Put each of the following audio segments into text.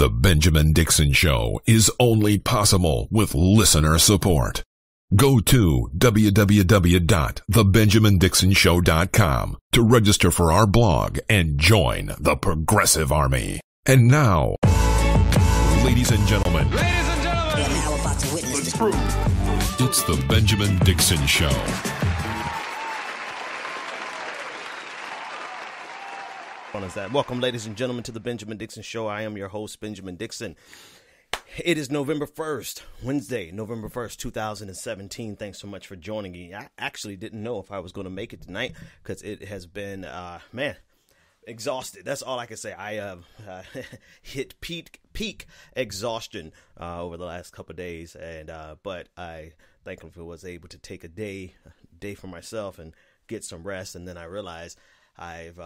The Benjamin Dixon Show is only possible with listener support. Go to www.thebenjamindixonshow.com to register for our blog and join the Progressive Army. And now, ladies and gentlemen, You're now about to witness the truth. It's the Benjamin Dixon Show. Welcome, ladies and gentlemen, to the Benjamin Dixon Show. I am your host, Benjamin Dixon. It is November 1st, Wednesday, November 1st, 2017. Thanks so much for joining me. I actually didn't know if I was going to make it tonight because it has been, exhausted. That's all I can say. I have hit peak exhaustion over the last couple of days, and but I thankfully was able to take a day for myself and get some rest. And then I realized I've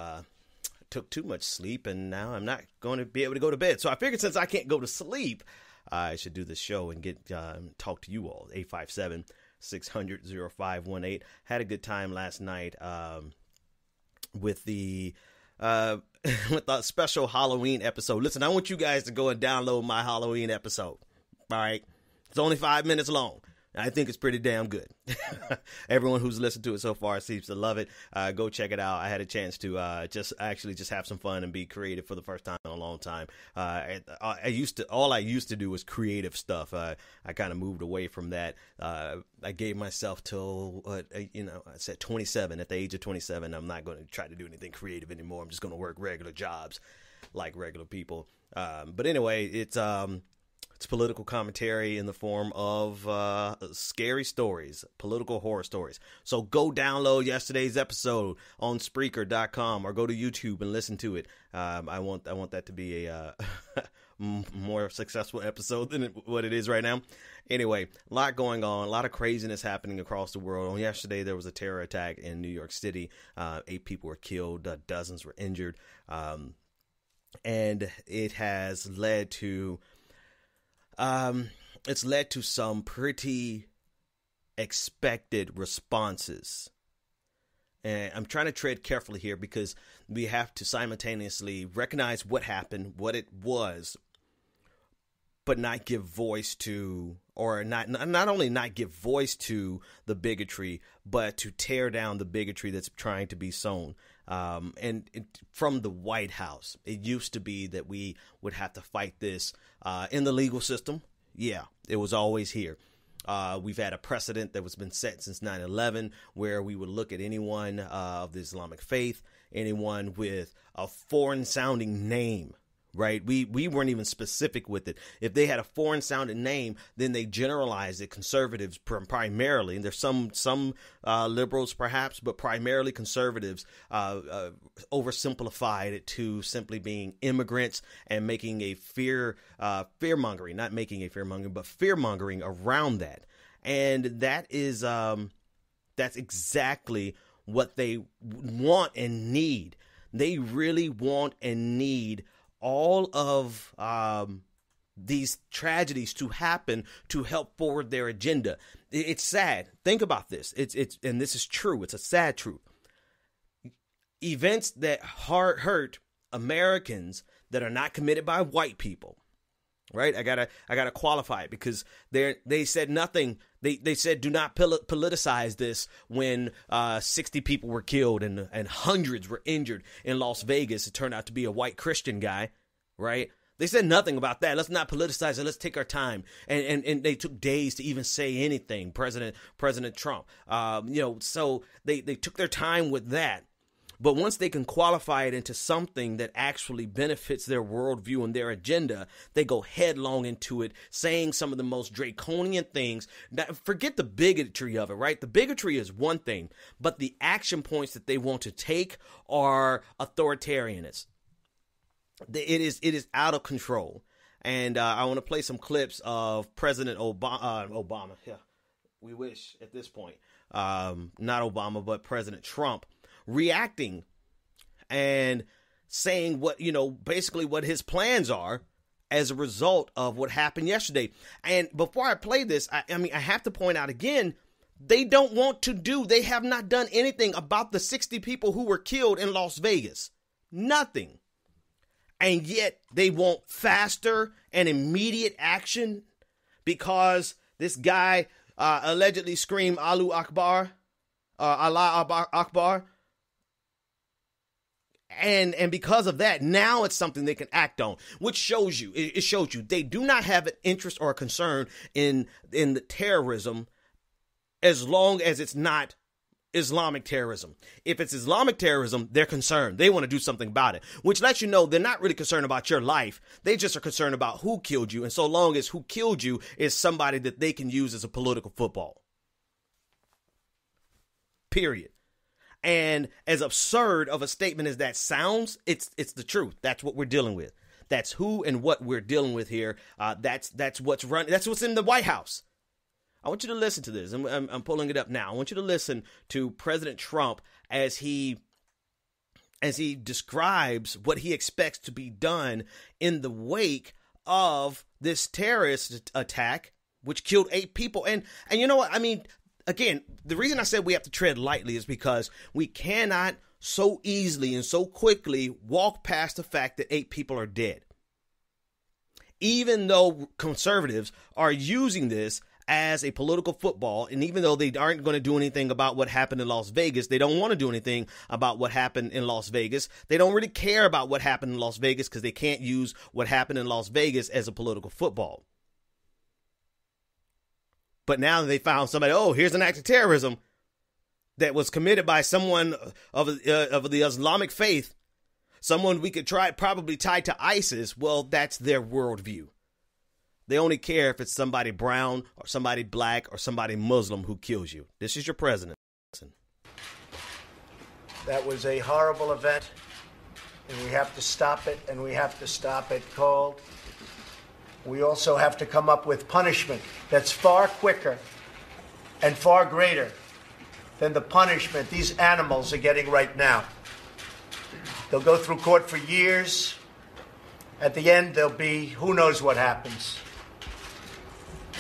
took too much sleep, and now I'm not going to be able to go to bed. So I figured since I can't go to sleep, I should do this show and get talk to you all. 857-600-0518. Had a good time last night with the special Halloween episode. Listen, I want you guys to go and download my Halloween episode. All right, it's only 5 minutes long. I think it's pretty damn good. Everyone who's listened to it so far seems to love it. Go check it out. I had a chance to just have some fun and be creative for the first time in a long time. All I used to do was creative stuff. I kind of moved away from that. I gave myself till I said 27. At the age of 27, I'm not going to try to do anything creative anymore. I'm just going to work regular jobs like regular people. But anyway, it's political commentary in the form of scary stories, political horror stories. So go download yesterday's episode on Spreaker.com or go to YouTube and listen to it. I want that to be a more successful episode than what it is right now. Anyway, a lot going on, a lot of craziness happening across the world. On yesterday, there was a terror attack in New York City. 8 people were killed, dozens were injured, and it has led to some pretty expected responses. And I'm trying to tread carefully here because we have to simultaneously recognize what happened, what it was, but not give voice to, or not only not give voice to the bigotry, but to tear down the bigotry that's trying to be sown. And from the White House, it used to be that we would have to fight this in the legal system. Yeah, it was always here. We've had a precedent that was been set since 9/11 where we would look at anyone of the Islamic faith, anyone with a foreign sounding name. Right. We weren't even specific with it. If they had a foreign sounding name, then they generalized it. Conservatives primarily. And there's some liberals, perhaps, but primarily conservatives oversimplified it to simply being immigrants and making a fear mongering, not making a fear mongering, but fear mongering around that. And that is that's exactly what they want and need. They really want and need all of these tragedies to happen to help forward their agenda. It's sad. Think about this. It's and this is true. It's a sad truth. Events that hurt Americans that are not committed by white people. Right? I gotta qualify it because they said nothing. They said do not politicize this when 60 people were killed and hundreds were injured in Las Vegas. It turned out to be a white Christian guy, right? They said nothing about that. Let's not politicize it. Let's take our time. And they took days to even say anything. President Trump, so they took their time with that. But once they can qualify it into something that actually benefits their worldview and their agenda, they go headlong into it, saying some of the most draconian things. Now, forget the bigotry of it, right? The bigotry is one thing, but the action points that they want to take are authoritarianist. It is out of control. And I want to play some clips of President Obama. Yeah, we wish at this point, not Obama, but President Trump, reacting and saying basically what his plans are as a result of what happened yesterday. And before I play this, I have to point out again, they have not done anything about the 60 people who were killed in Las Vegas. Nothing. And yet they want faster and immediate action because this guy allegedly screamed Allah Akbar. And because of that, now it's something they can act on, which shows you, it shows you they do not have an interest or a concern in the terrorism as long as it's not Islamic terrorism. If it's Islamic terrorism, they're concerned. They want to do something about it, which lets you know they're not really concerned about your life. They just are concerned about who killed you. And so long as who killed you is somebody that they can use as a political football. Period. And as absurd of a statement as that sounds, it's the truth. That's what we're dealing with. That's who and what we're dealing with here. That's what's running. That's what's in the White House. I want you to listen to this. I'm pulling it up now. I want you to listen to President Trump as he describes what he expects to be done in the wake of this terrorist attack, which killed 8 people. And you know what? I mean, again, the reason I said we have to tread lightly is because we cannot so easily and so quickly walk past the fact that 8 people are dead. Even though conservatives are using this as a political football, and even though they aren't going to do anything about what happened in Las Vegas, they don't want to do anything about what happened in Las Vegas. They don't really care about what happened in Las Vegas because they can't use what happened in Las Vegas as a political football. But now they found somebody, oh, here's an act of terrorism that was committed by someone of the Islamic faith, someone we could probably tie to ISIS. Well, that's their worldview. They only care if it's somebody brown or somebody black or somebody Muslim who kills you. This is your president. That was a horrible event, and we have to stop it, and we have to stop it cold. We also have to come up with punishment that's far quicker and far greater than the punishment these animals are getting right now. They'll go through court for years. At the end, there'll be who knows what happens.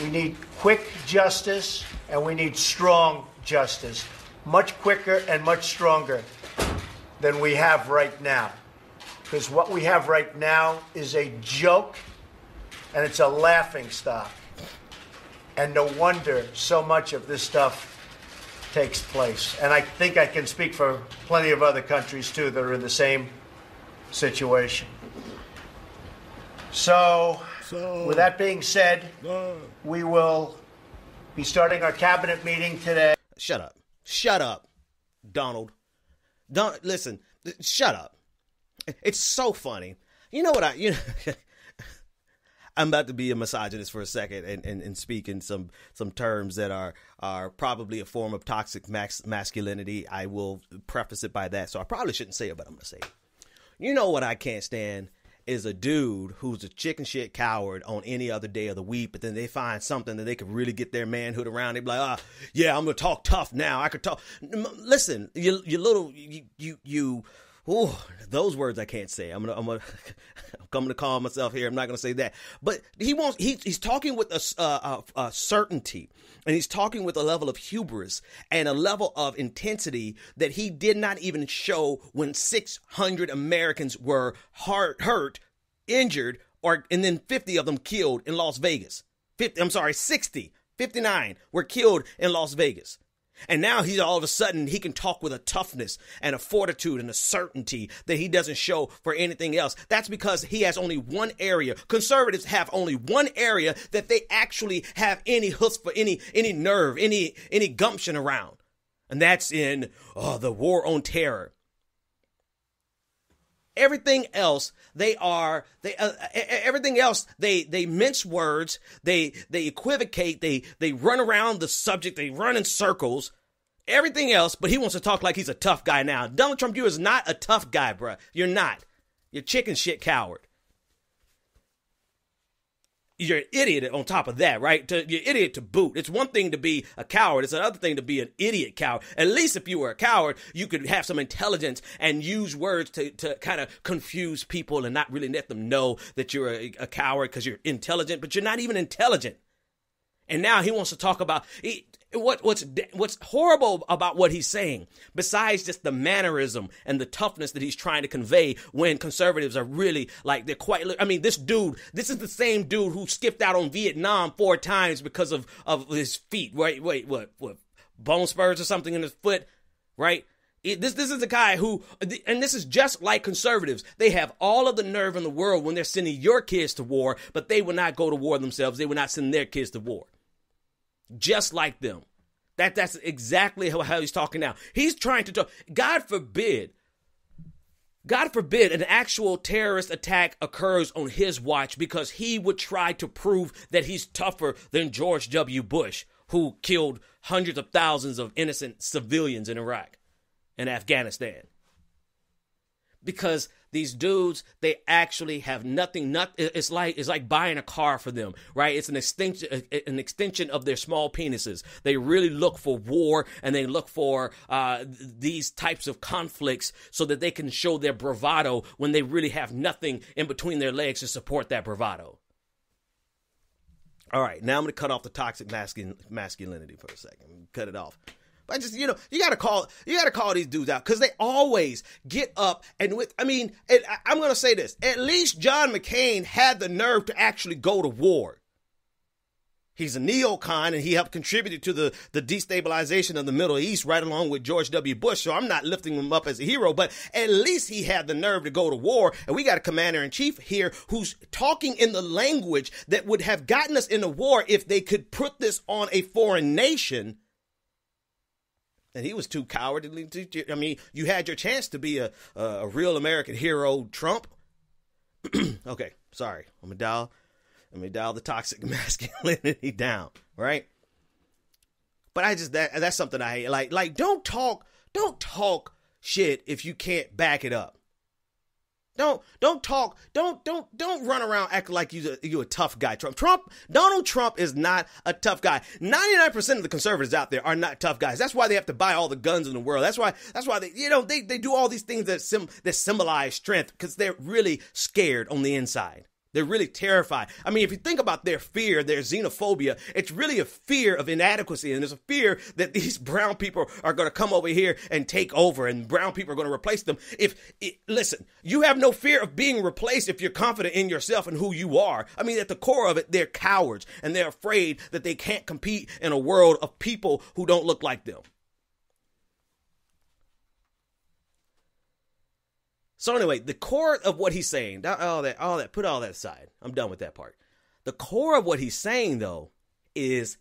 We need quick justice, and we need strong justice. Much quicker and much stronger than we have right now. Because what we have right now is a joke, and it's a laughing stock. And no wonder so much of this stuff takes place. And I think I can speak for plenty of other countries, too, that are in the same situation. So with that being said, we will be starting our cabinet meeting today. Shut up. Shut up, Donald. Don't listen. Shut up. It's so funny. You know what I'm about to be a misogynist for a second and speak in some terms that are probably a form of toxic masculinity. I will preface it by that. So I probably shouldn't say it, but I'm going to say it. You know what I can't stand is a dude who's a chicken shit coward on any other day of the week, but then they find something that they could really get their manhood around. They be like, yeah, I'm going to talk tough now. I could talk. Listen, you little, ooh, those words I can't say. I'm gonna calm myself here. I'm not gonna say that. But he's talking with a certainty, and he's talking with a level of hubris and a level of intensity that he did not even show when 600 Americans were hurt, injured, and then 50 of them killed in Las Vegas. 59 were killed in Las Vegas. And now he's all of a sudden, he can talk with a toughness and a fortitude and a certainty that he doesn't show for anything else. That's because he has only one area. Conservatives have only one area that they actually have any chutzpah, any nerve, any gumption around. And that's in the war on terror. Everything else, they mince words, they equivocate, they run around the subject, they run in circles, everything else, but he wants to talk like he's a tough guy now. Donald Trump, you is not a tough guy, bruh. You're not. You're chicken shit coward. You're an idiot on top of that, right? You're an idiot to boot. It's one thing to be a coward. It's another thing to be an idiot coward. At least if you were a coward, you could have some intelligence and use words to kind of confuse people and not really let them know that you're a coward because you're intelligent, but you're not even intelligent. And now he wants to talk about, What's horrible about what he's saying, besides just the mannerism and the toughness that he's trying to convey when conservatives are really like, they're quite, I mean, this is the same dude who skipped out on Vietnam 4 times because of his feet. Wait, what? Bone spurs or something in his foot, right? This is a guy who, and this is just like conservatives. They have all of the nerve in the world when they're sending your kids to war, but they will not go to war themselves. They will not send their kids to war. Just like them. That's exactly how he's talking now. He's trying to talk. God forbid an actual terrorist attack occurs on his watch, because he would try to prove that he's tougher than George W. Bush, who killed hundreds of thousands of innocent civilians in Iraq and Afghanistan. Because these dudes, they actually have nothing. It's like buying a car for them, right? It's an extension of their small penises. They really look for war, and they look for these types of conflicts so that they can show their bravado when they really have nothing in between their legs to support that bravado. All right, now I'm going to cut off the toxic masculinity for a second. Cut it off. I just, you gotta call these dudes out, because they always get up and I'm gonna say this. At least John McCain had the nerve to actually go to war. He's a neocon, and he helped contribute to the destabilization of the Middle East right along with George W. Bush. So I'm not lifting him up as a hero, but at least he had the nerve to go to war. And we got a commander-in-chief here who's talking in the language that would have gotten us into war if they could put this on a foreign nation. And he was too cowardly to, you had your chance to be a real American hero, Trump. Okay, sorry. I'm gonna dial the toxic masculinity down, right? But that's something I hate. Like don't talk shit if you can't back it up. Don't run around acting like you a tough guy. Donald Trump is not a tough guy. 99% of the conservatives out there are not tough guys. That's why they have to buy all the guns in the world. That's why they do all these things that symbolize strength, because they're really scared on the inside. They're really terrified. I mean, if you think about their fear, their xenophobia, it's really a fear of inadequacy. And there's a fear that these brown people are going to come over here and take over, and brown people are going to replace them. Listen, you have no fear of being replaced if you're confident in yourself and who you are. I mean, at the core of it, they're cowards, and they're afraid that they can't compete in a world of people who don't look like them. So anyway, the core of what he's saying, put all that aside. I'm done with that part. The core of what he's saying, though, is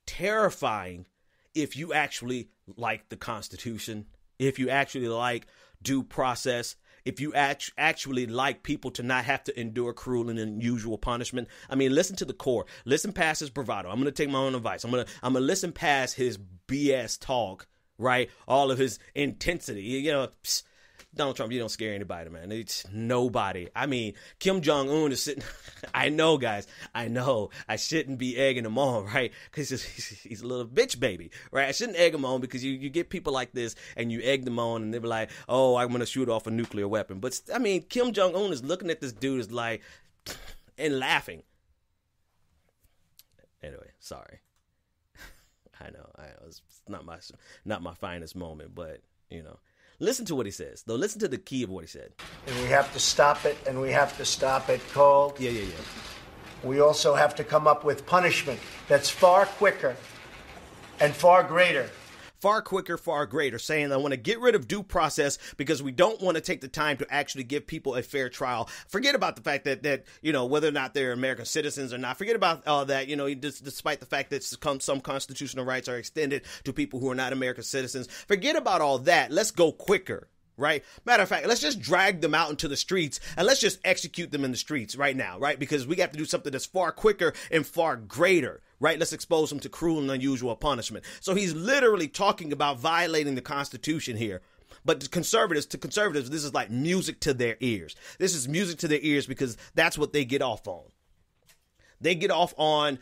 terrifying if you actually like the Constitution, if you actually like due process, if you actually like people to not have to endure cruel and unusual punishment. I mean, listen to the core. Listen past his bravado. I'm going to take my own advice. I'm going to listen past his BS talk, right? All of his intensity, Donald Trump, you don't scare anybody, man. It's nobody. I mean, Kim Jong-un is sitting. I know, guys. I know. I shouldn't be egging him on, right? Because he's a little bitch baby, right? I shouldn't egg him on, because you get people like this and you egg them on, and they be like, oh, I'm going to shoot off a nuclear weapon. But, I mean, Kim Jong-un is looking at this dude is like, and laughing. Anyway, sorry. I know. It's not my finest moment, but, Listen to what he says, though. Listen to the key of what he said. And we have to stop it, and we have to stop it cold. Yeah. We also have to come up with punishment that's far quicker and far greater. Far quicker, far greater, saying I want to get rid of due process because we don't want to take the time to actually give people a fair trial. Forget about the fact that whether or not they're American citizens or not. Forget about all that, despite the fact that some constitutional rights are extended to people who are not American citizens. Forget about all that. Let's go quicker. Right? Matter of fact, let's just drag them out into the streets and let's just execute them in the streets right now, right? Because we got to do something that's far quicker and far greater, right? Let's expose them to cruel and unusual punishment. So he's literally talking about violating the Constitution here. But to conservatives, this is like music to their ears. This is music to their ears because that's what they get off on. They get off on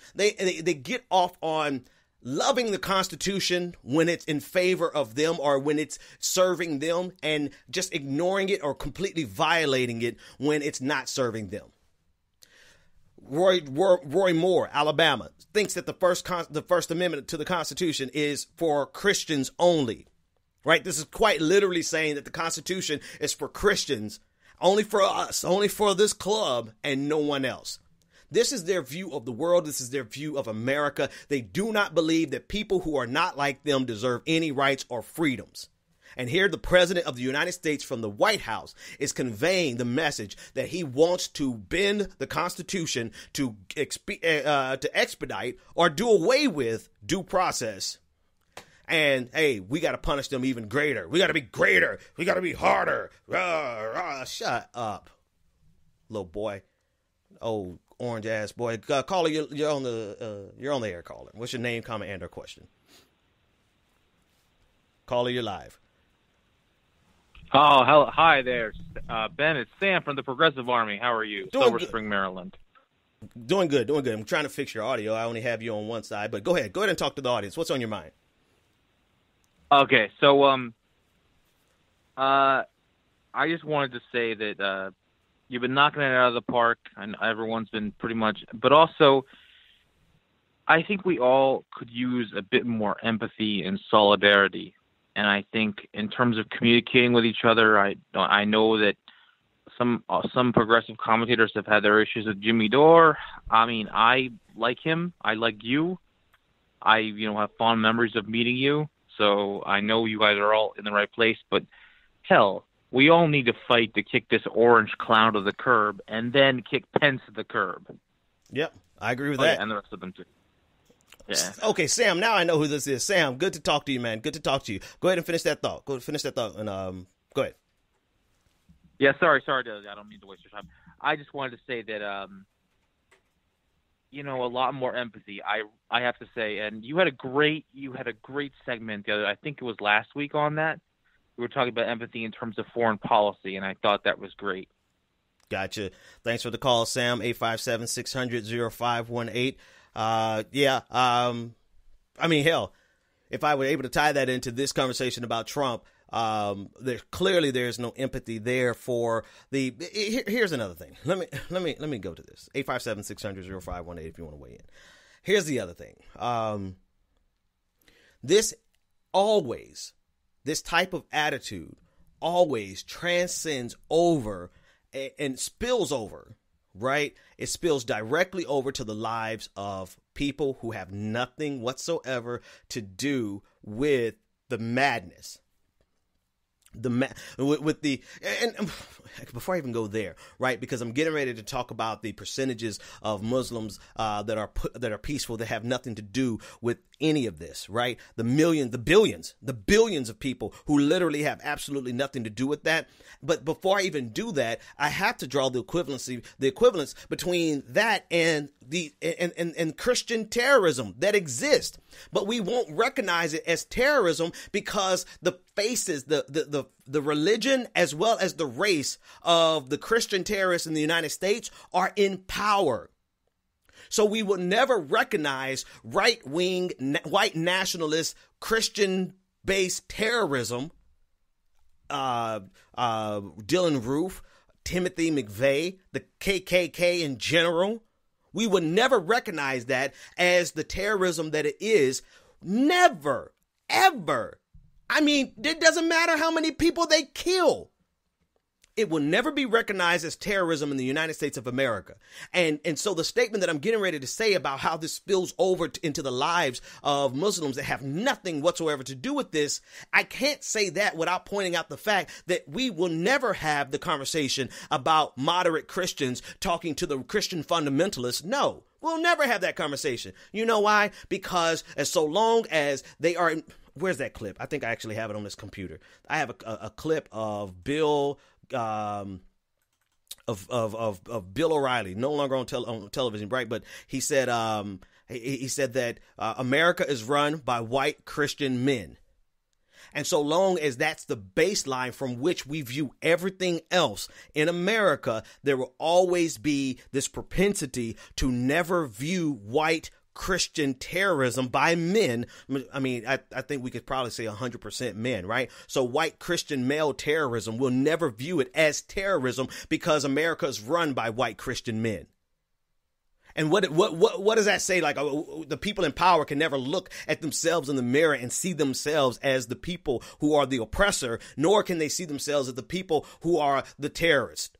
loving the Constitution when it's in favor of them or when it's serving them, and just ignoring it or completely violating it when it's not serving them. Roy Moore, Alabama, thinks that the First Amendment to the Constitution is for Christians only. Right? This is quite literally saying that the Constitution is for Christians, only for us, only for this club and no one else. This is their view of the world. This is their view of America. They do not believe that people who are not like them deserve any rights or freedoms. And here the President of the United States from the White House is conveying the message that he wants to bend the Constitution to expedite or do away with due process. And, hey, we got to punish them even greater. We got to be greater. We got to be harder. Shut up, little boy. Oh, orange ass boy. Caller, you're on the air, caller. What's your name, comment, and or question? Caller, you're live. Oh, hi there, Ben. It's Sam from the Progressive Army. How are you? Silver Spring, Maryland. Doing good. I'm trying to fix your audio. I only have you on one side, but go ahead and talk to the audience. What's on your mind? Okay, so I just wanted to say that you've been knocking it out of the park, and everyone's been pretty much. But also, I think we all could use a bit more empathy and solidarity. And I think in terms of communicating with each other, I know that some progressive commentators have had their issues with Jimmy Dore. I mean, I like him. I like you. I have fond memories of meeting you. So I know you guys are all in the right place, but hell, we all need to fight to kick this orange clown to the curb and then kick Pence to the curb. Yep, I agree with that. Yeah, and the rest of them too. Yeah. Okay, Sam, now I know who this is. Sam, good to talk to you, man. Good to talk to you. Go ahead and finish that thought. And go ahead. Yeah, sorry, I don't mean to waste your time. I just wanted to say that, a lot more empathy. I have to say, and you had a great segment the other. I think it was last week on that. We were talking about empathy in terms of foreign policy, and I thought that was great. Gotcha. Thanks for the call, Sam. 857-600-0518. I mean, hell, if I were able to tie that into this conversation about Trump, there's no empathy there for the. Here's another thing. Let me go to this. 857-600-0518 if you want to weigh in. Here's the other thing. This type of attitude always transcends over and spills over. Right? It spills directly over to the lives of people who have nothing whatsoever to do with the madness. And before I even go there, right? Because I'm getting ready to talk about the percentages of Muslims that are peaceful, that have nothing to do with any of this, right? The billions of people who literally have absolutely nothing to do with that. But before I even do that, I have to draw the equivalence between that and and Christian terrorism that exists. But we won't recognize it as terrorism because the faces, the religion as well as the race of the Christian terrorists in the United States are in power. So we will never recognize right-wing, white nationalist, Christian-based terrorism. Dylan Roof, Timothy McVeigh, the KKK in general. We would never recognize that as the terrorism that it is. Never, ever. I mean, it doesn't matter how many people they kill. It will never be recognized as terrorism in the United States of America. And so the statement that I'm getting ready to say about how this spills over into the lives of Muslims that have nothing whatsoever to do with this, I can't say that without pointing out the fact that we will never have the conversation about moderate Christians talking to the Christian fundamentalists. No, we'll never have that conversation. You know why? Because as so long as they are... Where's that clip? I think I actually have it on this computer. I have a clip of Bill... of Bill O'Reilly, no longer on television, right? But he said he said that America is run by white Christian men. And so long as that's the baseline from which we view everything else in America, there will always be this propensity to never view white Christian terrorism by men. I mean, I think we could probably say 100% men, right? So white Christian male terrorism will never view it as terrorism because America is run by white Christian men. And what does that say? Like the people in power can never look at themselves in the mirror and see themselves as the people who are the oppressor, nor can they see themselves as the people who are the terrorist.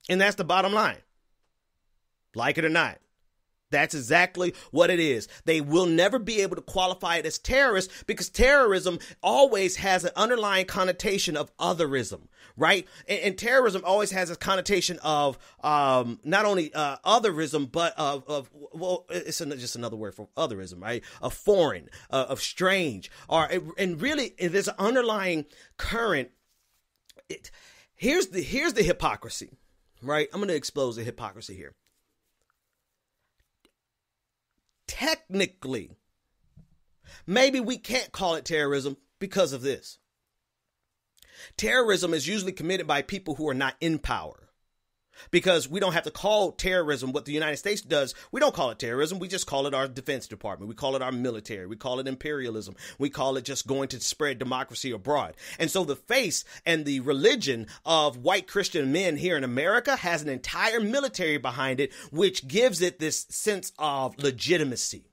And that's the bottom line. Like it or not. That's exactly what it is. They will never be able to qualify it as terrorist because terrorism always has an underlying connotation of otherism, right? And terrorism always has a connotation of not only otherism, but it's just another word for otherism, right? Of foreign, of strange, and really there's an underlying current. Here's the hypocrisy, right? I'm going to expose the hypocrisy here. Technically, maybe we can't call it terrorism because of this. Terrorism is usually committed by people who are not in power. Because we don't have to call terrorism what the United States does. We don't call it terrorism. We just call it our Defense Department. We call it our military. We call it imperialism. We call it just going to spread democracy abroad. And so the face and the religion of white Christian men here in America has an entire military behind it, which gives it this sense of legitimacy.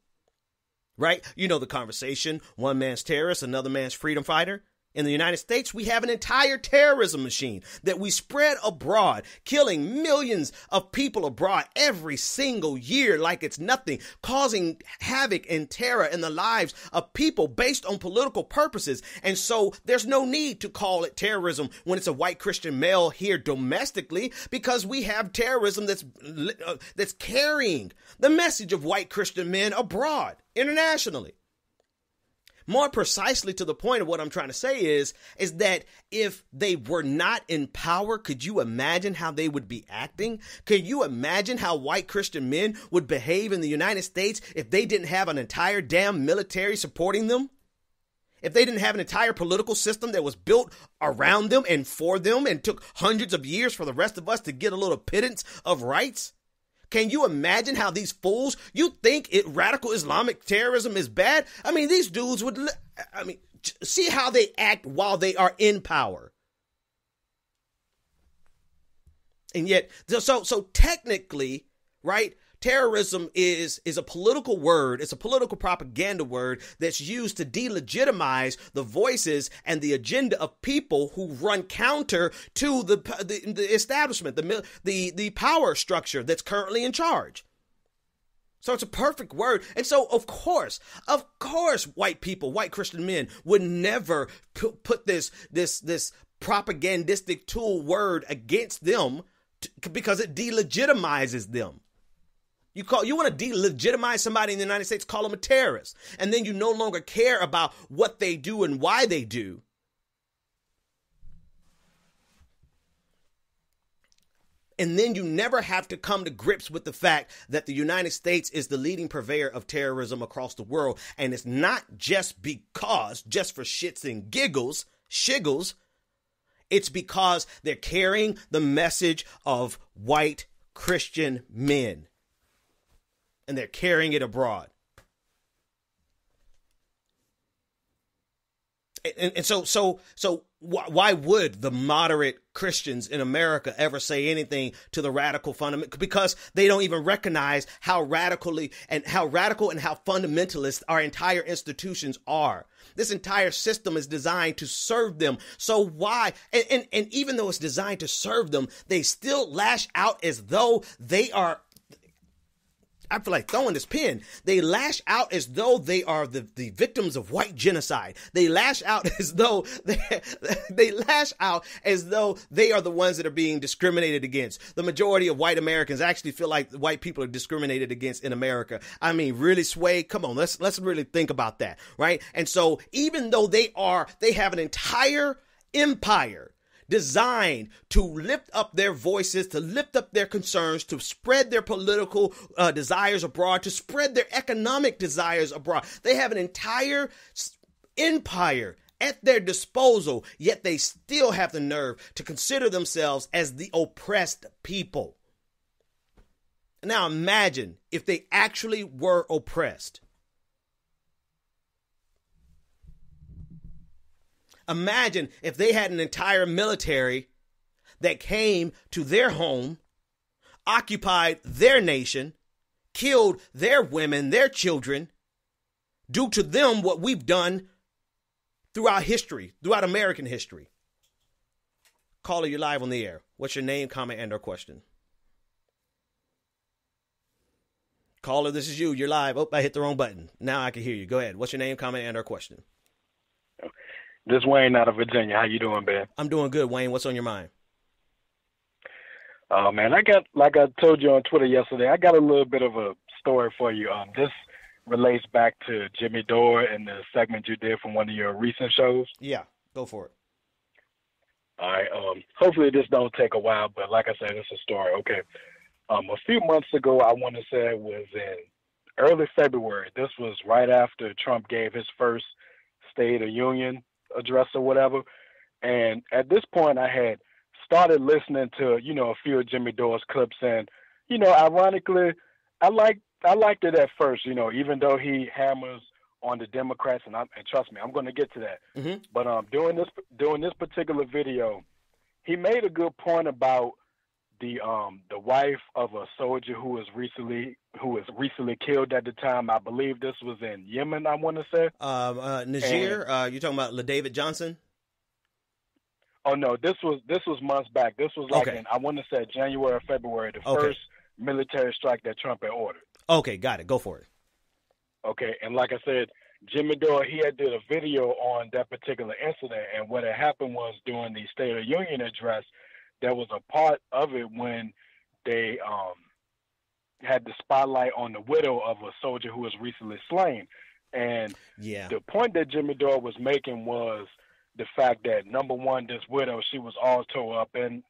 Right? You know the conversation. One man's terrorist, another man's freedom fighter. In the United States, we have an entire terrorism machine that we spread abroad, killing millions of people abroad every single year like it's nothing, causing havoc and terror in the lives of people based on political purposes. And so there's no need to call it terrorism when it's a white Christian male here domestically, because we have terrorism that's carrying the message of white Christian men abroad, internationally. More precisely to the point of what I'm trying to say is that if they were not in power, could you imagine how they would be acting? Could you imagine how white Christian men would behave in the United States if they didn't have an entire damn military supporting them? If they didn't have an entire political system that was built around them and for them and took hundreds of years for the rest of us to get a little pittance of rights? Can you imagine how these fools, you think radical Islamic terrorism is bad? I mean, these dudes see how they act while they are in power. And yet, so technically, right, terrorism is a political word. It's a political propaganda word that's used to delegitimize the voices and the agenda of people who run counter to the establishment, the power structure that's currently in charge. So it's a perfect word. And so, of course, white people, white Christian men would never put this propagandistic tool word against them because it delegitimizes them. You want to delegitimize somebody in the United States, call them a terrorist, and then you no longer care about what they do and why they do. And then you never have to come to grips with the fact that the United States is the leading purveyor of terrorism across the world. And it's not just because, just for shits and shiggles, it's because they're carrying the message of white Christian men. And they're carrying it abroad. And so why would the moderate Christians in America ever say anything to the radical fundamental? Because they don't even recognize how radical and how fundamentalist our entire institutions are. This entire system is designed to serve them. So why? And even though it's designed to serve them, they still lash out as though they are. I feel like throwing this pen. They lash out as though they are the victims of white genocide. They lash out as though they are the ones that are being discriminated against. The majority of white Americans actually feel like white people are discriminated against in America. I mean, really, Sway? Come on, let's really think about that, right? And so even though they have an entire empire designed to lift up their voices, to lift up their concerns, to spread their political desires abroad, to spread their economic desires abroad. They have an entire empire at their disposal, yet they still have the nerve to consider themselves as the oppressed people. Now imagine if they actually were oppressed. Imagine if they had an entire military that came to their home, occupied their nation, killed their women, their children, do to them what we've done throughout history, throughout American history. Caller, you're live on the air. What's your name, comment, and or question? Caller, this is you. You're live. Oh, I hit the wrong button. Now I can hear you. Go ahead. What's your name, comment, and or question? This Wayne out of Virginia. How you doing, Ben? I'm doing good, Wayne. What's on your mind? Man, I got, like I told you on Twitter yesterday, I got a little bit of a story for you. This relates back to Jimmy Dore and the segment you did from one of your recent shows. Yeah, go for it. All right. Hopefully this don't take a while, but like I said, it's a story. Okay. A few months ago, I want to say it was in early February. This was right after Trump gave his first State of Union address or whatever. And at this point, I had started listening to, a few of Jimmy Dore's clips. And, ironically, I liked it at first, even though he hammers on the Democrats. And trust me, I'm going to get to that. Mm-hmm. But during this particular video, he made a good point about the wife of a soldier who was recently killed at the time. I believe this was in Yemen, I want to say. Niger, you're talking about LaDavid Johnson? Oh no, this was months back. This was like in, I want to say, January or February, the first military strike that Trump had ordered. Okay, got it. Go for it. Okay, and like I said, Jimmy Dore, he had did a video on that particular incident, and what had happened was during the State of the Union address, there was a part of it when they had the spotlight on the widow of a soldier who was recently slain. And the point that Jimmy Dore was making was the fact that, number one, this widow, she was all tore up, and,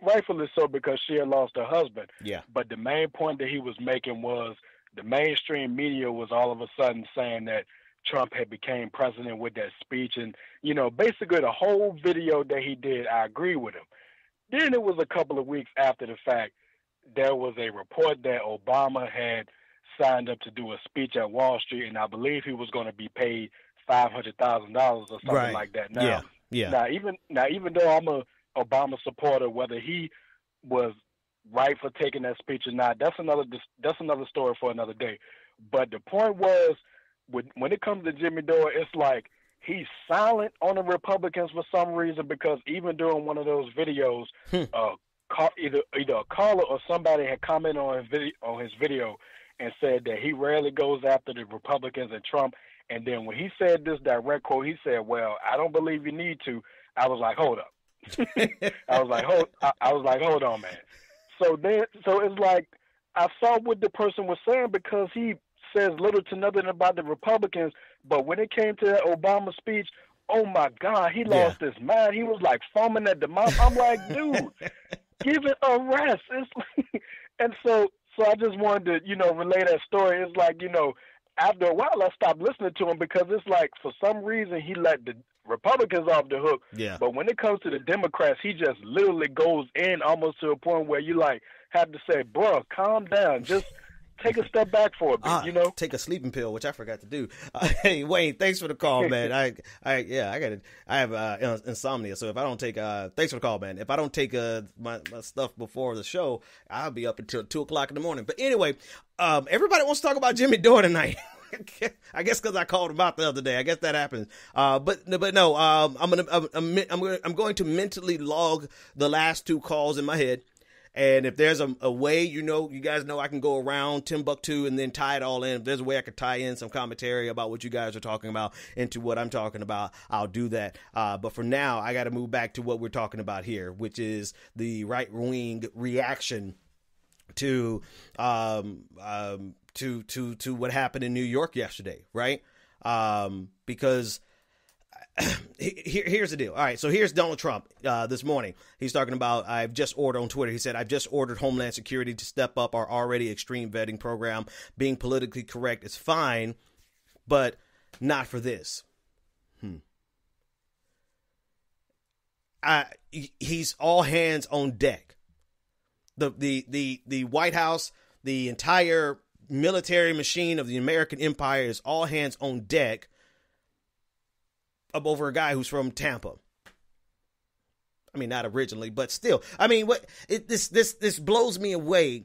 rightfully so, because she had lost her husband. Yeah. But the main point that he was making was the mainstream media was all of a sudden saying that Trump had became president with that speech. And, basically the whole video that he did, I agree with him. Then it was a couple of weeks after the fact, there was a report that Obama had signed up to do a speech at Wall Street, and I believe he was going to be paid $500,000 or something like that. Now, even though I'm a Obama supporter, whether he was right for taking that speech or not, that's another story for another day. But the point was, when it comes to Jimmy Dore, it's like he's silent on the Republicans for some reason, because even during one of those videos, either a caller or somebody had commented on his video and said that he rarely goes after the Republicans and Trump. And then when he said this direct quote, he said, "Well, I don't believe you need to." I was like, "Hold up." I was like, hold on, man. So it's like I saw what the person was saying, because he says little to nothing about the Republicans, but when it came to that Obama speech, oh my God, he lost his mind. He was like foaming at the mouth. I'm like, dude, give it a rest. It's like, and so I just wanted to, relay that story. It's like, after a while I stopped listening to him, because it's like for some reason he let the Republicans off the hook. Yeah. But when it comes to the Democrats, he just literally goes in almost to a point where you like have to say, bro, calm down. Just take a step back for a bit, Take a sleeping pill, which I forgot to do. Hey, Wayne, thanks for the call, man. I have insomnia, so if I don't take thanks for the call, man. If I don't take my stuff before the show, I'll be up until 2:00 in the morning. But anyway, everybody wants to talk about Jimmy Dore tonight. I guess because I called him out the other day. I guess that happens. But no, I'm going to mentally log the last two calls in my head. And if there's a way, you guys know I can go around Timbuktu and then tie it all in. If there's a way I could tie in some commentary about what you guys are talking about into what I'm talking about, I'll do that. But for now, I got to move back to what we're talking about here, which is the right-wing reaction to what happened in New York yesterday, right? Because here's the deal. All right, so here's Donald Trump this morning. He's talking about, I've just ordered on Twitter. He said, I've just ordered Homeland Security to step up our already extreme vetting program. Being politically correct is fine, but not for this. He's all hands on deck. The White House, the entire military machine of the American empire is all hands on deck up over a guy who's from Tampa. I mean, not originally, but still. I mean, this blows me away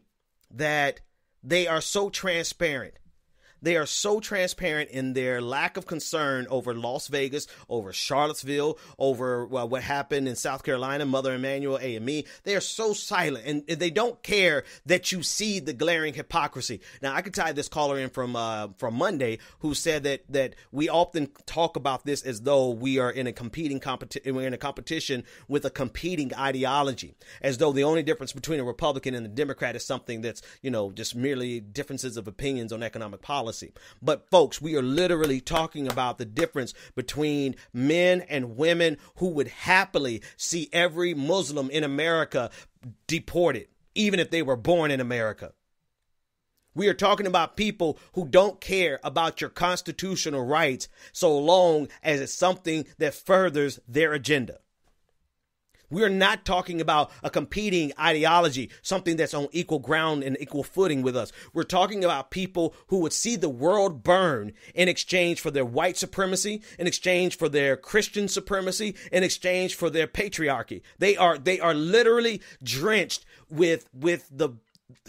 that they are so transparent. They are so transparent in their lack of concern over Las Vegas, over Charlottesville, over what happened in South Carolina, Mother Emanuel, AME. They are so silent, and they don't care that you see the glaring hypocrisy. Now, I could tie this caller in from Monday, who said that we often talk about this as though we are in a we're in a competition with a competing ideology, as though the only difference between a Republican and a Democrat is something that's, just merely differences of opinions on economic policy. But folks, we are literally talking about the difference between men and women who would happily see every Muslim in America deported, even if they were born in America. We are talking about people who don't care about your constitutional rights so long as it's something that furthers their agenda. We are not talking about a competing ideology, something that's on equal ground and equal footing with us. We're talking about people who would see the world burn in exchange for their white supremacy, in exchange for their Christian supremacy, in exchange for their patriarchy. They are literally drenched with the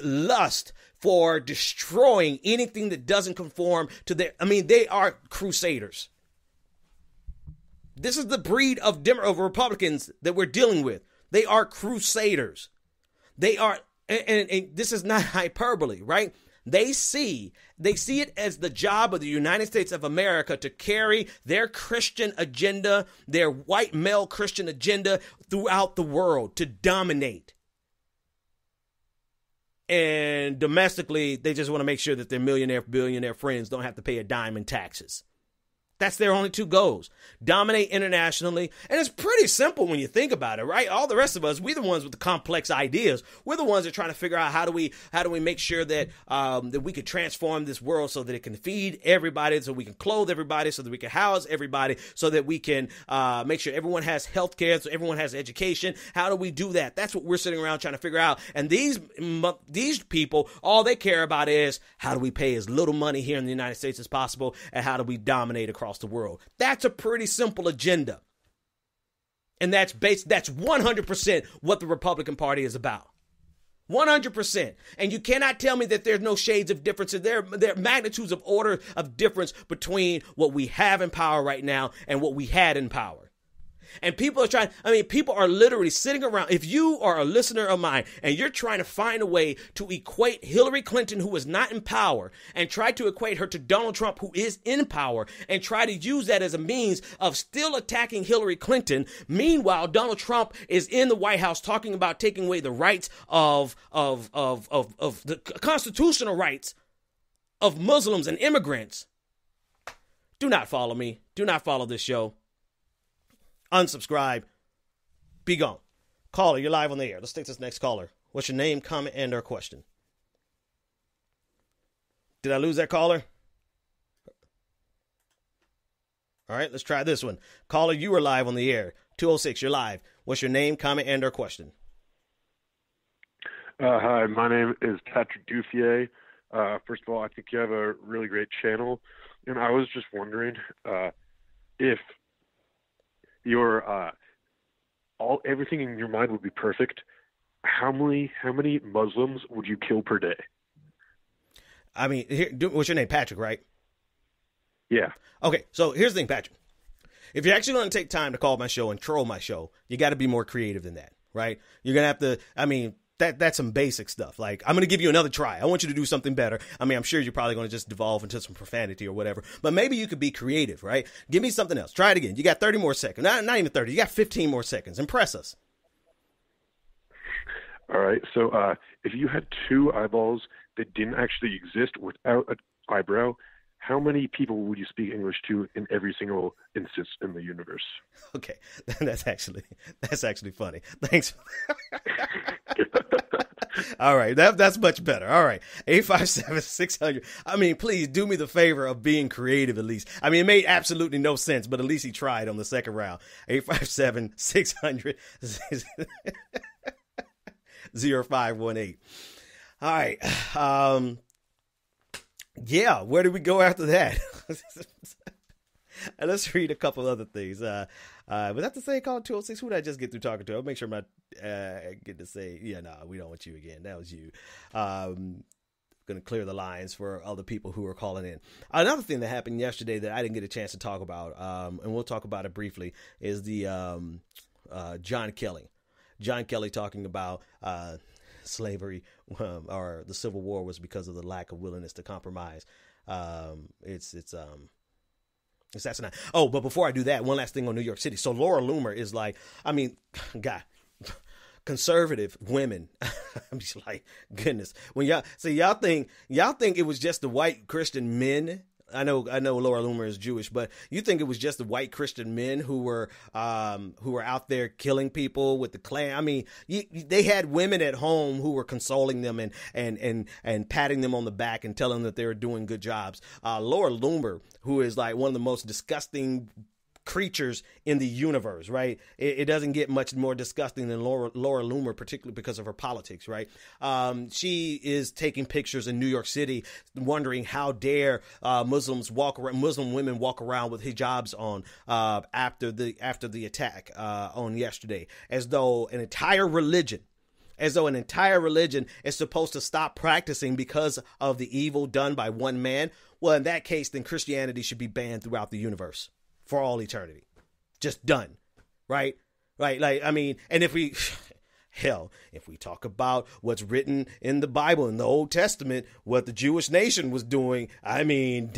lust for destroying anything that doesn't conform to their, they are crusaders. This is the breed of Republicans that we're dealing with. They are crusaders. They are, and this is not hyperbole, right? They see it as the job of the United States of America to carry their Christian agenda, their white male Christian agenda throughout the world, to dominate. And domestically, they just want to make sure that their billionaire friends don't have to pay a dime in taxes. That's their only two goals. Dominate internationally. And it's pretty simple when you think about it, right? All the rest of us, we're the ones with the complex ideas. We're the ones that are trying to figure out how do we make sure that that we can transform this world so that it can feed everybody, so we can clothe everybody, so that we can house everybody, so that we can make sure everyone has health care, so everyone has education. How do we do that? That's what we're sitting around trying to figure out. And these people, all they care about is how do we pay as little money here in the United States as possible, and how do we dominate across the world. That's a pretty simple agenda. And that's 100% what the Republican Party is about. 100%. And you cannot tell me that there's no shades of difference. There are magnitudes of order of difference between what we have in power right now and what we had in power. And people are literally sitting around. If you are a listener of mine and you're trying to find a way to equate Hillary Clinton, who is not in power, and try to equate her to Donald Trump, who is in power, and try to use that as a means of still attacking Hillary Clinton. Meanwhile, Donald Trump is in the White House talking about taking away the rights of the constitutional rights of Muslims and immigrants. Do not follow me. Do not follow this show. Unsubscribe. Be gone. Caller, you're live on the air. Let's take this next caller. What's your name, comment, and or question? Did I lose that caller? All right, let's try this one. Caller, you are live on the air. 206, you're live. What's your name, comment, and or question? Hi, my name is Patrick Dufier. First of all, I think you have a really great channel. And I was just wondering if your everything in your mind would be perfect, how many Muslims would you kill per day? I mean, what's your name? Patrick, right? Yeah. Okay, so here's the thing, Patrick. If you're actually going to take time to call my show and troll my show, you got to be more creative than that, right? You're going to have to, that's some basic stuff. Like, I'm going to give you another try. I want you to do something better. I'm sure you're probably going to just devolve into some profanity or whatever, but maybe you could be creative, right? Give me something else. Try it again. You got 30 more seconds. Not even 30. You got 15 more seconds. Impress us. All right. So if you had two eyeballs that didn't actually exist without an eyebrow, how many people would you speak English to in every single instance in the universe? Okay. That's actually funny. Thanks. All right. That's much better. All right. 857-600. Please do me the favor of being creative at least. It made absolutely no sense, but at least he tried on the second round. 857-600. 0518. All right. Yeah, where do we go after that? Let's read a couple other things. Was that the same call 206? Who did I just get through talking to? I'll make sure my get to say, yeah, no, we don't want you again. That was you. Going to clear the lines for other people who are calling in. Another thing that happened yesterday that I didn't get a chance to talk about, and we'll talk about it briefly, is the John Kelly. John Kelly talking about slavery or the Civil War was because of the lack of willingness to compromise. It's asinine. Oh, but before I do that, one last thing on New York City. So Laura Loomer is like, I mean, God, conservative women. I'm just like, goodness. When y'all think it was just the white Christian men. I know Laura Loomer is Jewish, but you think it was just the white Christian men who were out there killing people with the Klan. I mean, they had women at home who were consoling them and patting them on the back and telling them that they were doing good jobs. Laura Loomer, who is like one of the most disgusting creatures in the universe, right? It doesn't get much more disgusting than Laura Loomer, particularly because of her politics, right? She is taking pictures in New York City, wondering how dare Muslim women walk around with hijabs on after the attack on yesterday, as though an entire religion is supposed to stop practicing because of the evil done by one man. Well, in that case, then Christianity should be banned throughout the universe for all eternity. Just done. Right? Right. Like, I mean, and if we talk about what's written in the Bible, in the Old Testament, what the Jewish nation was doing, I mean,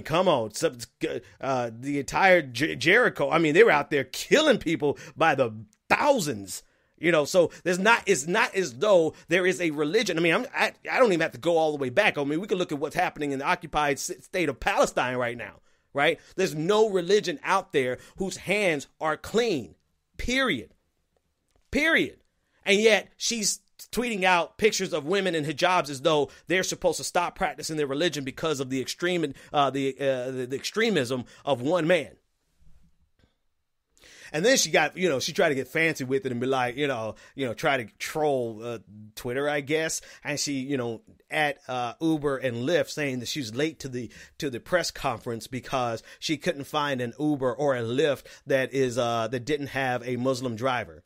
come on, the entire Jericho, I mean, they were out there killing people by the thousands. You know, so it's not as though there is a religion. I mean, I don't even have to go all the way back. I mean, we can look at what's happening in the occupied state of Palestine right now, right? There's no religion out there whose hands are clean, period. And yet she's tweeting out pictures of women in hijabs as though they're supposed to stop practicing their religion because of the the extremism of one man. And then she tried to get fancy with it and be like, try to troll Twitter, I guess. And she, at Uber and Lyft, saying that she was late to the press conference because she couldn't find an Uber or a Lyft that didn't have a Muslim driver.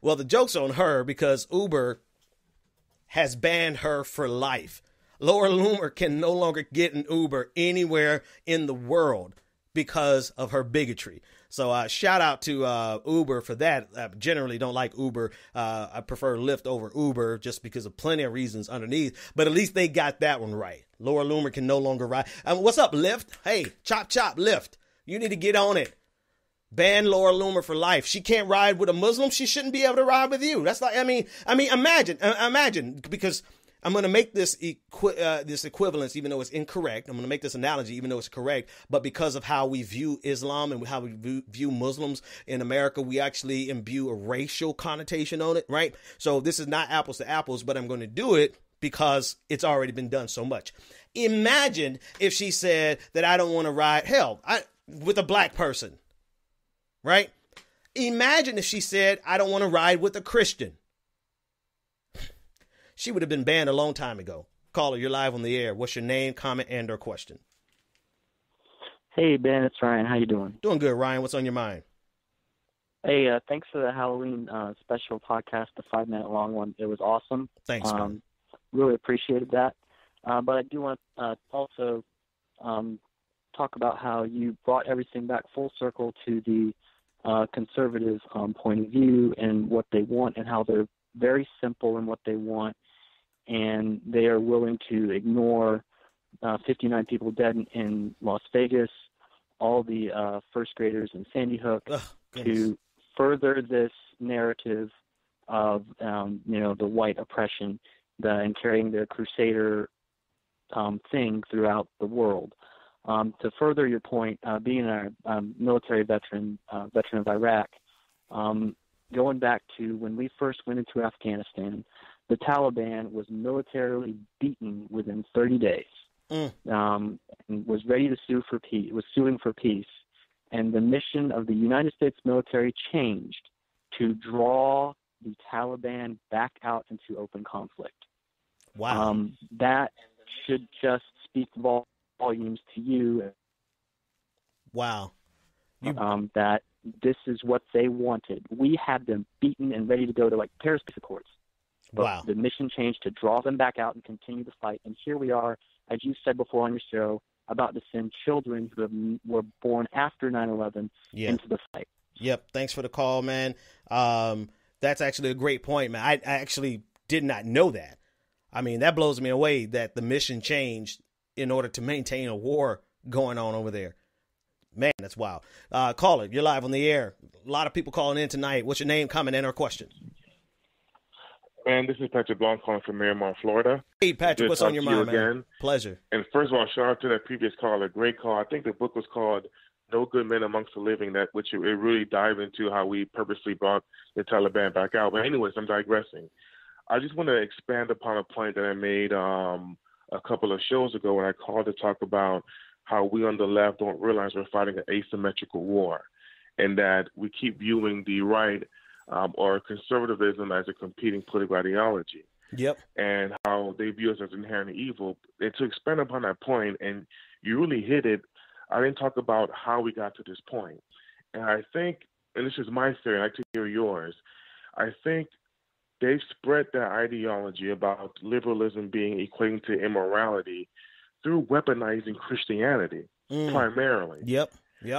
Well, the joke's on her because Uber has banned her for life. Laura Loomer can no longer get an Uber anywhere in the world because of her bigotry. So shout out to Uber for that. I generally don't like Uber. I prefer Lyft over Uber just because of plenty of reasons underneath. But at least they got that one right. Laura Loomer can no longer ride. What's up, Lyft? Hey, chop, Lyft. You need to get on it. Ban Laura Loomer for life. She can't ride with a Muslim. She shouldn't be able to ride with you. That's like, I mean, imagine, because I'm going to make this equivalence, even though it's incorrect. I'm going to make this analogy, even though it's correct. But because of how we view Islam and how we view Muslims in America, we actually imbue a racial connotation on it, right? So this is not apples to apples, but I'm going to do it because it's already been done so much. Imagine if she said that I don't want to ride, with a black person, right? Imagine if she said I don't want to ride with a Christian. She would have been banned a long time ago. Caller, you're live on the air. What's your name, comment, and or question? Hey, Ben, it's Ryan. How you doing? Doing good, Ryan. What's on your mind? Hey, thanks for the Halloween special podcast, the 5-minute long one. It was awesome. Thanks, man. Really appreciated that. But I do want to also talk about how you brought everything back full circle to the conservative point of view and what they want and how they're very simple in what they want, and they are willing to ignore 59 people dead in Las Vegas, all the first graders in Sandy Hook, to further this narrative of the white oppression and carrying their crusader thing throughout the world. To further your point, being a military veteran of Iraq, going back to when we first went into Afghanistan, the Taliban was militarily beaten within 30 days and was ready to sue for peace. Was suing for peace, and the mission of the United States military changed to draw the Taliban back out into open conflict. Wow, that should just speak volumes to you. Wow. that this is what they wanted. We had them beaten and ready to go to like Paris Peace Accords. But Wow. the mission changed to draw them back out and continue the fight. And here we are, as you said before on your show, about to send children who were born after 9/11 into the fight. Yep. Thanks for the call, man. That's actually a great point, man. I actually did not know that. I mean, that blows me away that the mission changed in order to maintain a war going on over there. Man, that's wild. Caller, you're live on the air. A lot of people calling in tonight. What's your name, comment, and or question? Man, this is Patrick Blanc calling from Miramar, Florida. Hey, Patrick, what's on your mind, man? Again. Pleasure. And first of all, shout out to that previous caller. Great call. I think the book was called No Good Men Amongst the Living, which it really dived into how we purposely brought the Taliban back out. But anyways, I'm digressing. I just want to expand upon a point that I made a couple of shows ago when I called to talk about how we on the left don't realize we're fighting an asymmetrical war, and that we keep viewing the right or conservatism as a competing political ideology. Yep. And how they view us as inherently evil. And to expand upon that point, and you really hit it, I didn't talk about how we got to this point. And I think, and this is my theory, I'd like to hear yours, I think they've spread that ideology about liberalism being equating to immorality through weaponizing Christianity, primarily. Yep.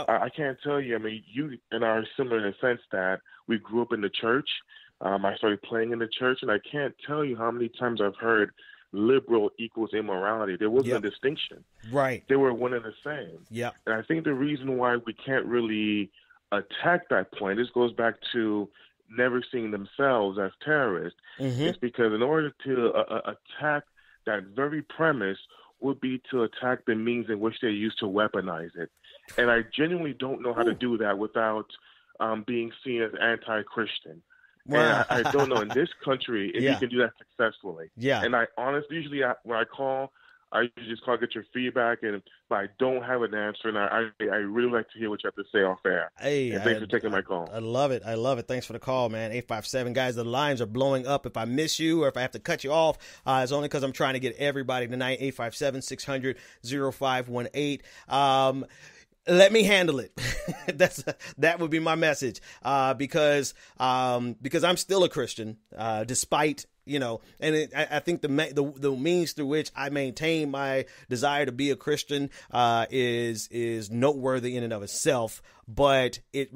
I can't tell you. I mean, you and I are similar in the sense that we grew up in the church. I started playing in the church, and I can't tell you how many times I've heard liberal equals immorality. There wasn't a distinction. Right. They were one and the same. Yeah. And I think the reason why we can't really attack that point, this goes back to never seeing themselves as terrorists, is because in order to attack that very premise would be to attack the means in which they use to weaponize it. And I genuinely don't know how to do that without being seen as anti-Christian. Wow. And I don't know in this country if you can do that successfully. Yeah. And I honestly, usually when I call, I usually just call, get your feedback, and if I don't have an answer, and I really like to hear what you have to say off air. Hey, and thanks for taking my call. I love it. Thanks for the call, man. 857 guys, the lines are blowing up. If I miss you or if I have to cut you off, it's only because I'm trying to get everybody tonight. 857-600-0518. Let me handle it. That would be my message. Because I'm still a Christian, despite, and I think the means through which I maintain my desire to be a Christian, is noteworthy in and of itself. But it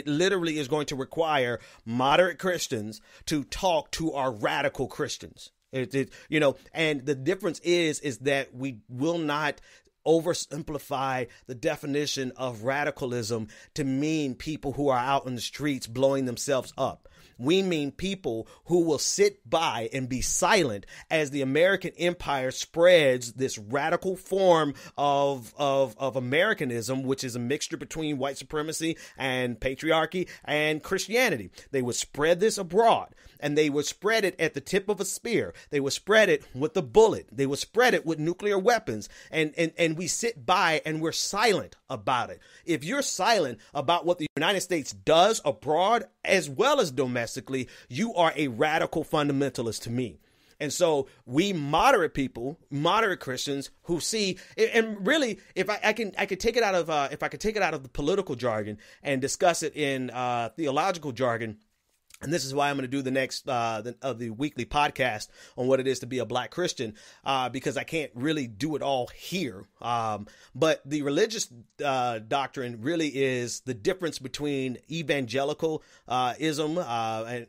literally is going to require moderate Christians to talk to our radical Christians. And the difference is that we will not oversimplify the definition of radicalism to mean people who are out in the streets blowing themselves up. We mean people who will sit by and be silent as the American empire spreads this radical form of Americanism, which is a mixture between white supremacy and patriarchy and Christianity. They would spread this abroad, and they would spread it at the tip of a spear. They would spread it with a bullet. They would spread it with nuclear weapons. And we sit by and we're silent about it. If you're silent about what the United States does abroad as well as domestically, you are a radical fundamentalist to me. And so we moderate people, moderate Christians who see, and really, if I could take it out of the political jargon and discuss it in theological jargon. And this is why I'm going to do the next of the weekly podcast on what it is to be a black Christian, because I can't really do it all here. But the religious doctrine really is the difference between evangelicalism and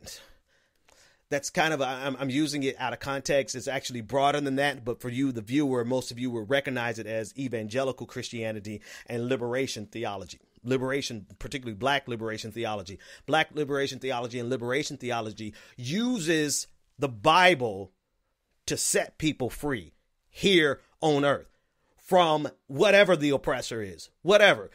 that's kind of, I'm using it out of context. It's actually broader than that. But for you, the viewer, most of you will recognize it as evangelical Christianity and liberation theology. Liberation, particularly black liberation theology. Black liberation theology and liberation theology uses the Bible to set people free here on earth from whatever the oppressor is, whether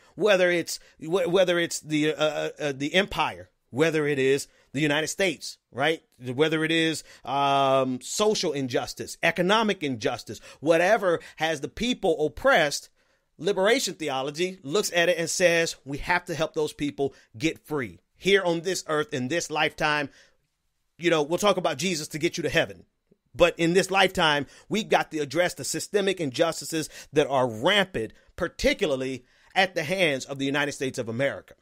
it's the empire, whether it is the United States, right? Whether it is social injustice, economic injustice, whatever has the people oppressed. Liberation theology looks at it and says we have to help those people get free here on this earth in this lifetime. We'll talk about Jesus to get you to heaven. But in this lifetime, we've got to address the systemic injustices that are rampant, particularly at the hands of the United States of America.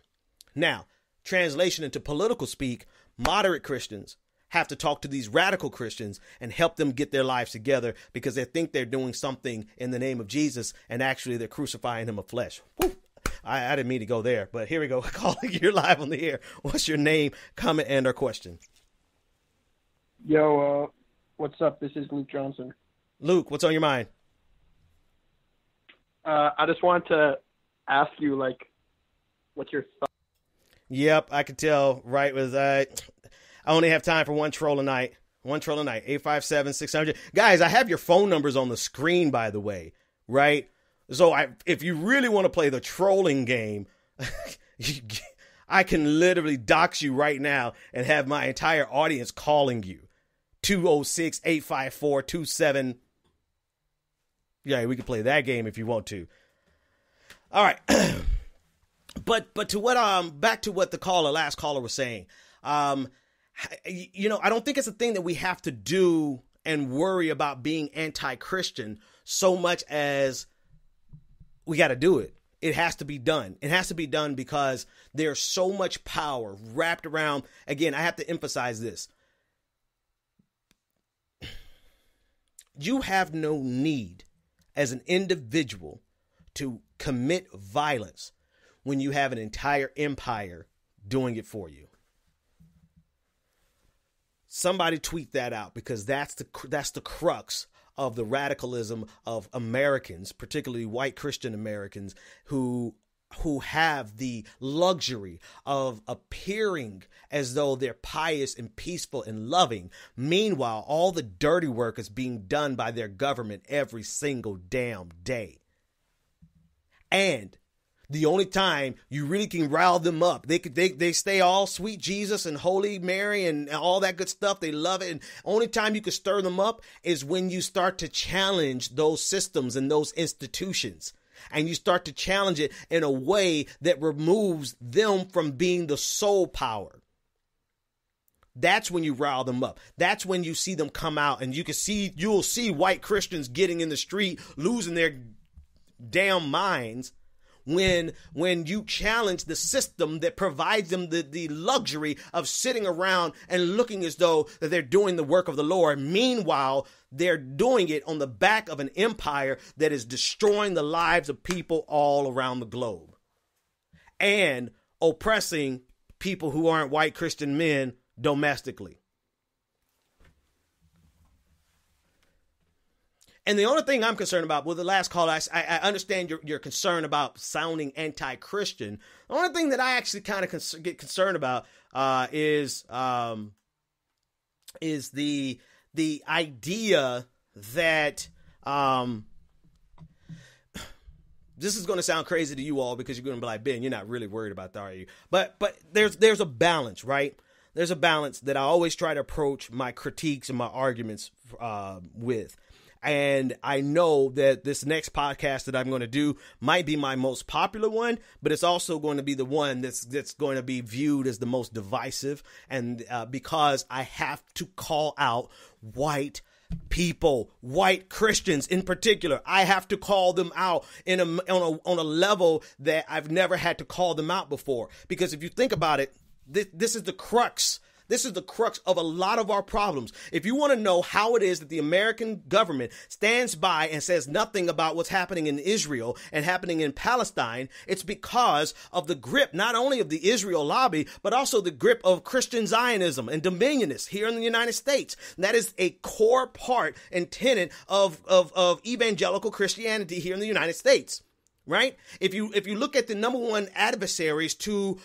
Now, translation into political speak, moderate Christians have to talk to these radical Christians and help them get their lives together because they think they're doing something in the name of Jesus and actually they're crucifying him of flesh. Woo. I didn't mean to go there, but here we go. Calling, you're live on the air. What's your name, comment, and or question? Yo, what's up? This is Luke Johnson. Luke, what's on your mind? I just wanted to ask you, what's your thought? Yep, I could tell, right? I only have time for one troll a night. 857-600. Guys, I have your phone numbers on the screen, by the way, right? So if you really want to play the trolling game, I can literally dox you right now and have my entire audience calling you. 206-854-27. Yeah, we can play that game if you want to. All right. But to what back to what the last caller was saying. I don't think it's a thing that we have to do and worry about being anti-Christian so much as we got to do it. It has to be done. It has to be done because there's so much power wrapped around. Again, I have to emphasize this. You have no need as an individual to commit violence when you have an entire empire doing it for you. Somebody tweet that out because that's the crux of the radicalism of Americans, particularly white Christian Americans who have the luxury of appearing as though they're pious and peaceful and loving. Meanwhile, all the dirty work is being done by their government every single damn day. And the only time you really can rile them up, they stay all sweet Jesus and Holy Mary and all that good stuff. They love it. And only time you can stir them up is when you start to challenge those systems and those institutions. And you start to challenge it in a way that removes them from being the sole power. That's when you rile them up. That's when you see them come out and you'll see white Christians getting in the street, losing their damn minds. When you challenge the system that provides them the luxury of sitting around and looking as though that they're doing the work of the Lord. Meanwhile, they're doing it on the back of an empire that is destroying the lives of people all around the globe and oppressing people who aren't white Christian men domestically. And the only thing I'm concerned about with the last call, I understand your concern about sounding anti-Christian. The only thing that I actually kind of get concerned about is the idea that this is going to sound crazy to you all because you're going to be like, Ben, you're not really worried about that, are you? But there's a balance, right? There's a balance that I always try to approach my critiques and my arguments with. And I know that this next podcast that I'm going to do might be my most popular one, but it's also going to be the one that's going to be viewed as the most divisive. And because I have to call out white people, white Christians in particular, I have to call them out on a level that I've never had to call them out before. Because if you think about it, this is the crux. This is the crux of a lot of our problems. If you want to know how it is that the American government stands by and says nothing about what's happening in Israel and happening in Palestine, it's because of the grip, not only of the Israel lobby, but also the grip of Christian Zionism and dominionists here in the United States. And that is a core part and tenet of evangelical Christianity here in the United States. Right? If you look at the number one adversaries to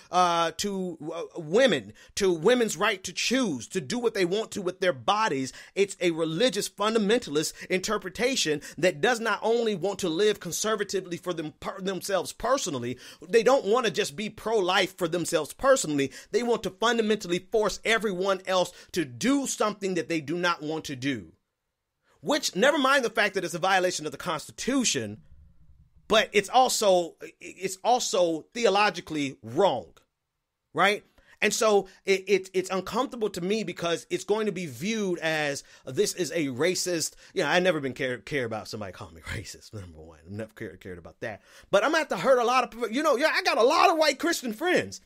women, to women's right to choose, to do what they want to with their bodies, it's a religious fundamentalist interpretation that does not only want to live conservatively for themselves personally, they don't want to just be pro-life for themselves personally. They want to fundamentally force everyone else to do something that they do not want to do. Which, never mind the fact that it's a violation of the Constitution, but it's also theologically wrong, right? And so it's uncomfortable to me because it's going to be viewed as this is a racist. I never been care about somebody calling me racist. Number one, I've never cared about that. But I'm going to have to hurt a lot of people. I got a lot of white Christian friends.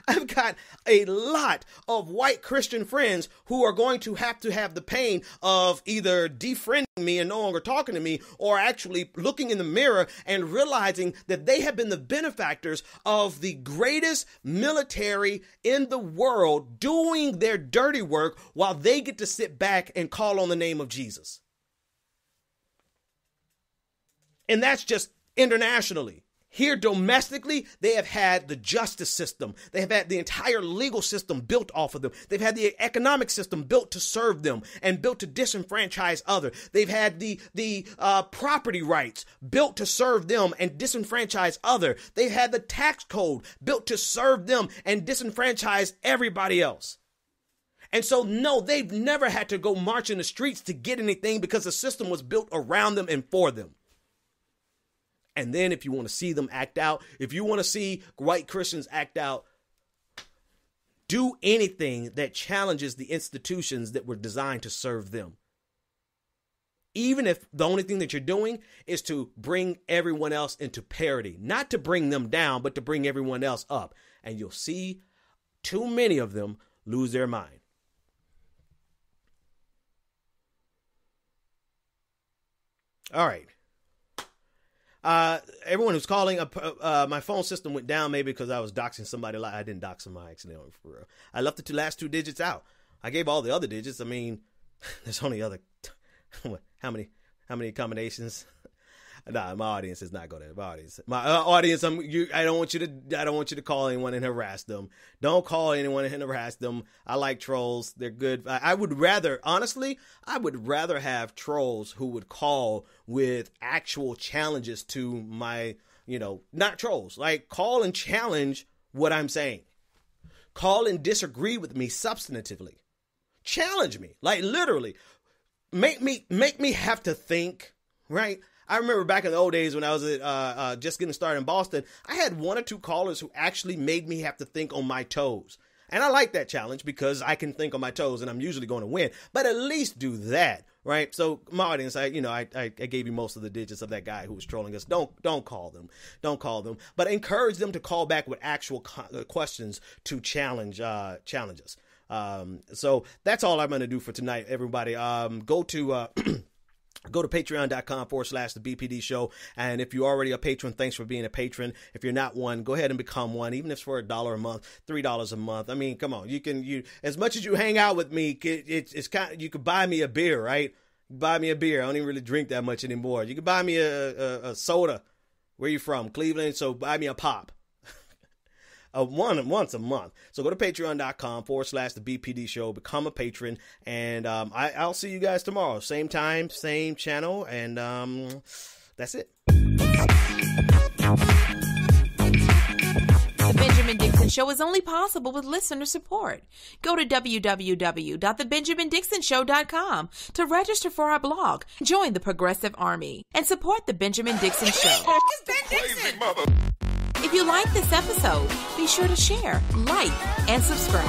I've got a lot of white Christian friends who are going to have the pain of either defriending me and no longer talking to me, or actually looking in the mirror and realizing that they have been the benefactors of the greatest military in the world doing their dirty work while they get to sit back and call on the name of Jesus. And that's just internationally. Here domestically, they have had the justice system. They have had the entire legal system built off of them. They've had the economic system built to serve them and built to disenfranchise others. They've had the property rights built to serve them and disenfranchise others. They've had the tax code built to serve them and disenfranchise everybody else. And so, no, they've never had to go march in the streets to get anything because the system was built around them and for them. And then if you want to see them act out, if you want to see white Christians act out, do anything that challenges the institutions that were designed to serve them. Even if the only thing that you're doing is to bring everyone else into parity, not to bring them down, but to bring everyone else up. And you'll see too many of them lose their mind. All right. Everyone who's calling, my phone system went down maybe because I was doxing somebody. I didn't dox them, accidentally, for real. I left the last two digits out. I gave all the other digits. I mean, there's only how many combinations? Nah, my audience is not going to. My audience. I don't want you to call anyone and harass them. Don't call anyone and harass them. I like trolls. They're good. I would rather have trolls who would call with actual challenges to my, not trolls. Like, call and challenge what I'm saying. Call and disagree with me substantively. Challenge me, like literally. Make me have to think, right? I remember back in the old days when I was just getting started in Boston, I had one or two callers who actually made me have to think on my toes. And I like that challenge because I can think on my toes and I'm usually going to win. But at least do that, right? So my audience, I gave you most of the digits of that guy who was trolling us. Don't call them. Don't call them. But encourage them to call back with actual questions to challenge us. So that's all I'm going to do for tonight, everybody. Go to patreon.com/the BPD show. And if you're already a patron, thanks for being a patron. If you're not one, go ahead and become one, even if it's for $1 a month, $3 a month. I mean, come on, you as much as you hang out with me, it's kind of, you could buy me a beer, right? Buy me a beer. I don't even really drink that much anymore. You could buy me a soda. Where you from? Cleveland. So buy me a pop. Once a month. So go to patreon.com/the BPD show, become a patron, and I'll see you guys tomorrow. Same time, same channel, and that's it. The Benjamin Dixon Show is only possible with listener support. Go to www.thebenjamindixonshow.com to register for our blog, join the Progressive Army, and support The Benjamin Dixon Show. If you like this episode, be sure to share, like, and subscribe.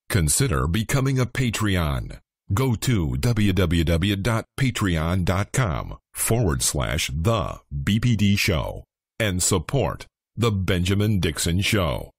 Consider becoming a Patreon. Go to www.patreon.com/the BPD show and support The Benjamin Dixon Show.